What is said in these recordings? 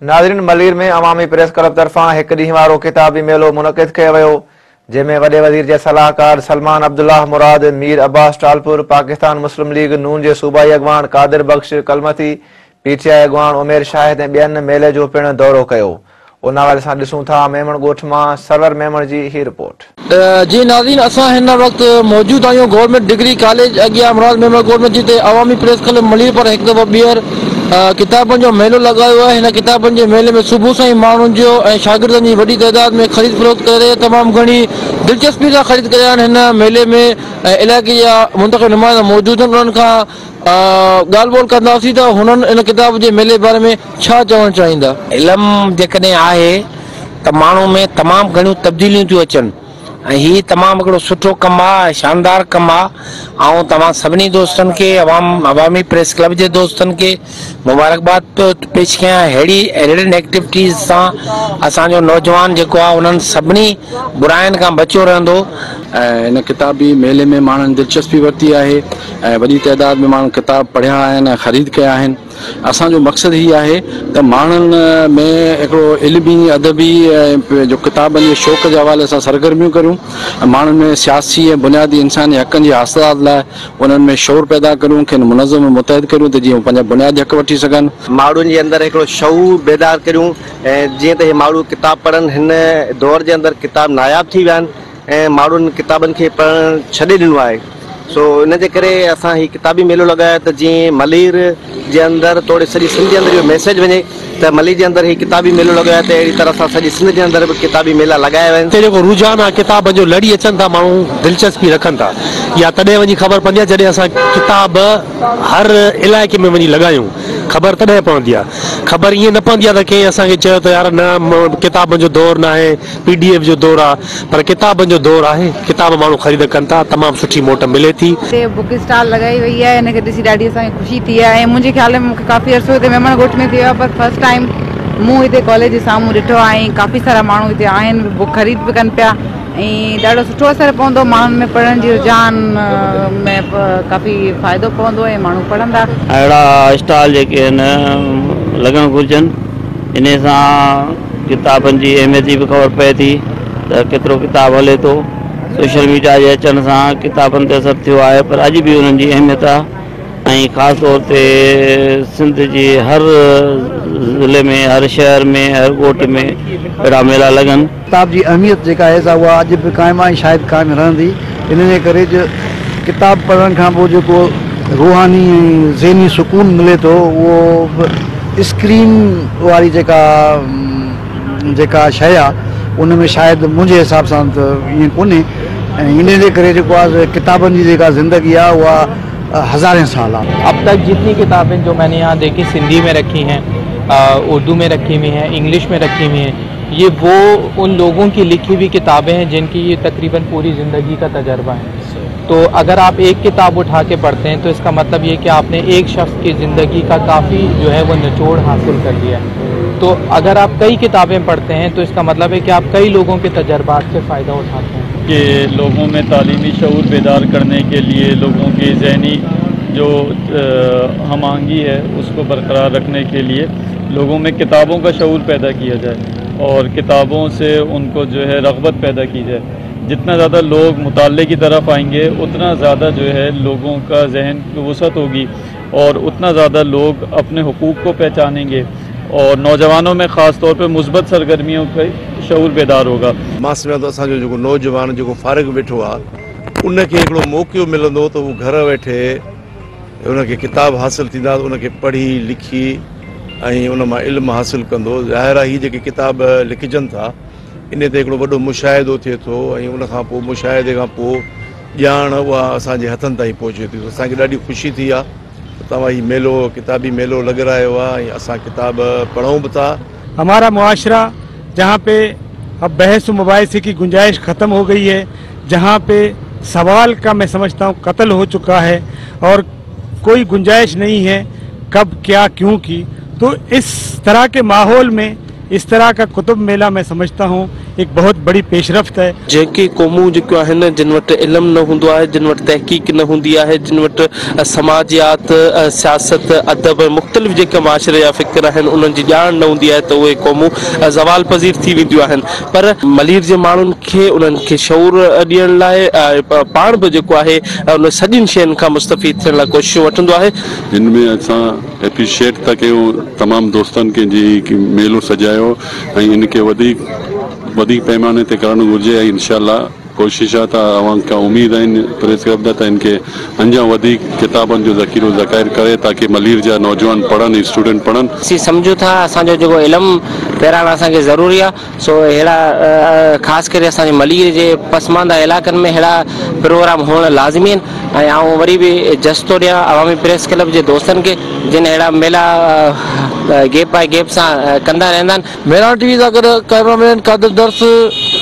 नाज़रीन, मलीर में अवामी प्रेस क्लब तरफां एक ॾींहुं वारो किताबी मेलो मुनक़िद कयो वियो, जंहिंमें वॾे वज़ीर जे सलाहकार सलमान अब्दुल्लाह मुराद, मीर अब्बास टालपुर, पाकिस्तान मुस्लिम लीग नून जे सूबाई अॻवान कादिर बख्श कलमती, पीटीआई अॻवान उमेर शाहिद ऐं ॿियनि मेले जो पिणु दौरो कयो। उन हवाले सां ॾिसूं था मेमण ॻोठ मां सरवर मेमण जी ही रिपोर्ट। जी नाज़रीन, असां हिन वक़्तु मौजूद आहियूं गवर्नमेंट डिग्री कॉलेज अॻियां मुराद मेमण ॻोठ में, जिते अवामी प्रेस क्लब मलीर पर हिकु दफ़ो ॿीहर किताबनि जो मेलो लॻायो आहे। हिन किताबनि जे मेले में सुबुह सां ई माण्हुनि जो ऐं शागिर्दनि जी वॾी तइदाद में ख़रीद फ़रोख़्त करे तमामु घणी दिलचस्पी सां ख़रीद कया आहिनि। हिन मेले में इलाइक़े जा मुंतख़ब नुमाइंदा मौजूद आहिनि। उन्हनि खां ॻाल्हि ॿोल कंदासीं त हुननि इन किताब जे मेले बारे में छा चवणु चाहींदा। इल्मु जेकॾहिं आहे त माण्हू में तमामु घणियूं तब्दीलियूं थियूं अचनि ऐं हीउ तमामु हिकिड़ो सुठो कमु आहे, शानदार कमु आहे। ऐं तव्हां सभिनी दोस्तनि खे अवामी प्रेस क्लब जे दोस्तनि खे मुबारकबाद पेश कयां। अहिड़ियुनि एक्टिविटीज़ सां असांजो नौजवान जेको आहे उन्हनि सभिनी बुराइनि खां बचियो रहंदो। इन किताबी मेले में माण्हुनि दिलचस्पी वरिती आहे ऐं वॾी तइदाद में माण्हू किताब पढ़िया आहिनि ऐं ख़रीद कया आहिनि। असांजो मक़सदु हीअ आहे त माण्हुनि में हिकिड़ो इल्मी अदबी जो किताबनि जे शौक़ जे हवाले सां सरगर्मियूं करूं, माण्हुनि में सियासी ऐं बुनियादी इंसानी हक़नि जे हासिलात लाइ उन्हनि में शौर पैदा करूं, खेनि मुनज़्ज़म मुतहद करूं त जीअं पंहिंजा बुनियादी हक़ वठी सघनि। माण्हुनि जे अंदरि हिकिड़ो शऊर बेदार करूं ऐं जीअं त हे माण्हू किताब पढ़नि। हिन दौर जे अंदरि किताब नायाब थी विया आहिनि ऐं माण्हुनि किताबनि खे पढ़णु छॾे ॾिनो आहे। सो इन जे करे असां हीउ किताबी मेलो लॻायो त जीअं मलीर जे अंदरि तोड़े सॼी सिंध जे अंदरि इहो मैसेज वञे त मलीर जे अंदरि हीउ किताबी मेलो लॻायो त अहिड़ी तरह सां सॼी सिंध जे अंदरि बि किताबी मेला लॻाया विया आहिनि। जेको रुझान आहे किताब जो लड़ी अचनि था, माण्हू दिलचस्पी रखनि था, या तॾहिं वञी ख़बर पवंदी आहे जॾहिं असां किताब हर इलाइक़े में वञी लॻायूं। ख़बर तॾहिं पवंदी आहे, ख़बर ईअं न पवंदी आहे त कंहिं असांखे चयो त यार न किताबनि जो दौरु न आहे, PDF जो दौरु आहे, पर किताबनि जो दौरु आहे। किताब माण्हू ख़रीद कनि था, तमामु सुठी मोट मिले थी। बुक स्टॉल लॻाई वई आहे, हिनखे ॾिसी ॾाढी असांखे ख़ुशी थी आहे। ऐं मुंहिंजे ख़्याल में मूंखे काफ़ी अर्सो हिते मेमण ॻोठ में थियो आहे, पर फर्स्ट टाइम मूं हिते कॉलेज जे साम्हूं ॾिठो आहे। काफ़ी सारा माण्हू हिते आहिनि, बुक ख़रीद बि कनि पिया ऐं ॾाढो सुठो असरु पवंदो माण्हुनि में। पढ़ण जी रुझान में काफ़ी फ़ाइदो पवंदो ऐं माण्हू पढ़ंदा। अहिड़ा स्टॉल जेके आहिनि लॻणु घुरिजनि। इन सां किताबनि जी अहमियत जी बि ख़बर पए थी त केतिरो किताब हले थो। सोशल मीडिया जे अचण सां किताबनि ते असरु थियो आहे, पर अॼु बि उन्हनि जी अहमियत आहे। ऐं ख़ासि तौर ते सिंध जी हर ज़िले में, हर शहर में, हर ॻोठ में अहिड़ा मेला लॻनि। किताब जी अहमियत जेका आहे सा उहा अॼु बि क़ाइमु आहे, शायदि क़ाइमु रहंदी। इन जे करे किताब पढ़ण खां पोइ जेको रूहानी ऐं ज़हनी सुकून मिले थो, उहो स्क्रीन वारी जेका शइ आहे उन में शायदि मुंहिंजे हिसाब सां त ईअं कोन्हे। ऐं इन जे करे जेको आहे किताबनि जी जेका ज़िंदगी आहे उहा हज़ारें साल आहे। अब तक जितनी किताबें जो मैंने यहाँ देखी, सिंधी में रखी हैं, उर्दू में रखी हुई हैं, इंग्लिश में रखी हुई हैं, ये वो उन लोगों की लिखी हुई किताबें हैं जिनकी ये तकरीबन पूरी ज़िंदगी का तजर्बा है। तो अगर आप एक किताब उठा के पढ़ते हैं तो इसका मतलब ये कि आपने एक शख्स की ज़िंदगी का काफ़ी जो है वो निचोड़ हासिल कर लिया है। तो अगर आप कई किताबें पढ़ते हैं तो इसका मतलब है कि आप कई लोगों के तजर्बात से फ़ायदा उठाते हैं। कि लोगों में तालीमी शऊर बेदार करने के लिए, लोगों की ज़हनी जो हम आहंगी है उसको बरकरार रखने के लिए लोगों में किताबों का शऊर पैदा किया जाए और किताबों से उनको जो है रग़बत पैदा की जाए। जितना ज़्यादा लोग मुताले की तरफ आएंगे उतना ज़्यादा जो है लोगों का जहन वसअत होगी और उतना ज़्यादा लोग अपने हुकूक़ को पहचानेंगे और नौजवानों में ख़ास तौर पे मुस्बत सरगर्मियों का शऊर बेदार होगा। मां सम्झां थो असांजो जेको नौजवान जेको फ़ारिग़ वेठो आहे उनखे हिकिड़ो मौक़ो मिलंदो त उहो घर वेठे उनखे किताब हासिल थींदा, उनखे पढ़ी लिखी ऐं उन मां इल्मु हासिल कंदो। ज़ाहिर आहे हीअ जेके किताब लिखिजनि था इन ते हिकिड़ो वॾो मुशाहिदो थिए थो ऐं उनखां पोइ मुशाहिदे खां पोइ ॼाण उहा असांजे हथनि ताईं पहुचे थी। असांखे ॾाढी ख़ुशी थी आहे तव्हां ही मेलो किताबी मेलो लॻायो आहे ऐं असां किताब पढ़ूं बि था। हमारा मुआशरा जहाँ पे अब बहस मुबाहिसे की गुंजाइश ख़त्म हो गई है, जहाँ पे सवाल का मैं समझता हूँ कत्ल हो चुका है और कोई गुंजाइश नहीं है कब क्या क्यों की, तो इस तरह के माहौल में इस तरह का कुतुब मेला मैं समझता हूँ एक बहुत बड़ी पेशरफ्त है। जेके क़ौमूं जेको आहिनि जिन वटि इल्मु न हूंदो आहे, जिन वटि तहक़ीक़ न हूंदी आहे, जिन वटि समाजियात, सियासत, अदब, मुख़्तलिफ़ जेके माशरे जा फ़िक्र आहिनि उन्हनि जी ॼाण न हूंदी आहे त उहे क़ौमूं ज़वाल पज़ीर थी वेंदियूं आहिनि। पर मलीर जे माण्हुनि खे उन्हनि खे शऊर ॾियण लाइ पाण बि जेको आहे उन सॼिनि शयुनि खां मुस्तफ़ीद थियण लाइ कोशिशूं वठंदो आहे। हिन में असां एप्रिशिएट था कयूं तमामु दोस्तनि खे जी मेलो सजायो ऐं इनखे वधीक पैमाने ते करणु घुरिजे ऐं इंशाअल्लाह कोशिश आहे त अवां खां उम्मीद आहिनि प्रेस क्लब त इनके अञा वधीक किताबनि जो ज़ख़ीरो ज़ख़ाइर करे ताकि मलीर जा नौजवान पढ़नि, स्टूडेंट पढ़नि। असीं सम्झूं था असांजो जेको इल्मु पहिरां असांखे ज़रूरी आहे, सो अहिड़ा ख़ासि करे असांजे मलीर जे पसमानदा इलाइक़नि में अहिड़ा प्रोग्राम हुअण लाज़मी आहिनि। ऐं आउं वरी बि जस्तो ॾियां अवामी प्रेस क्लब जे दोस्तनि खे जिन अहिड़ा मेला गेप बाय गेप सां कंदा रहंदा आहिनि। मेरा टीवी सां गॾु कैमरामैन कादिर दर्स,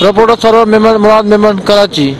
रिपोर्टर सरवर मेमन, मुराद मेमन, कराची।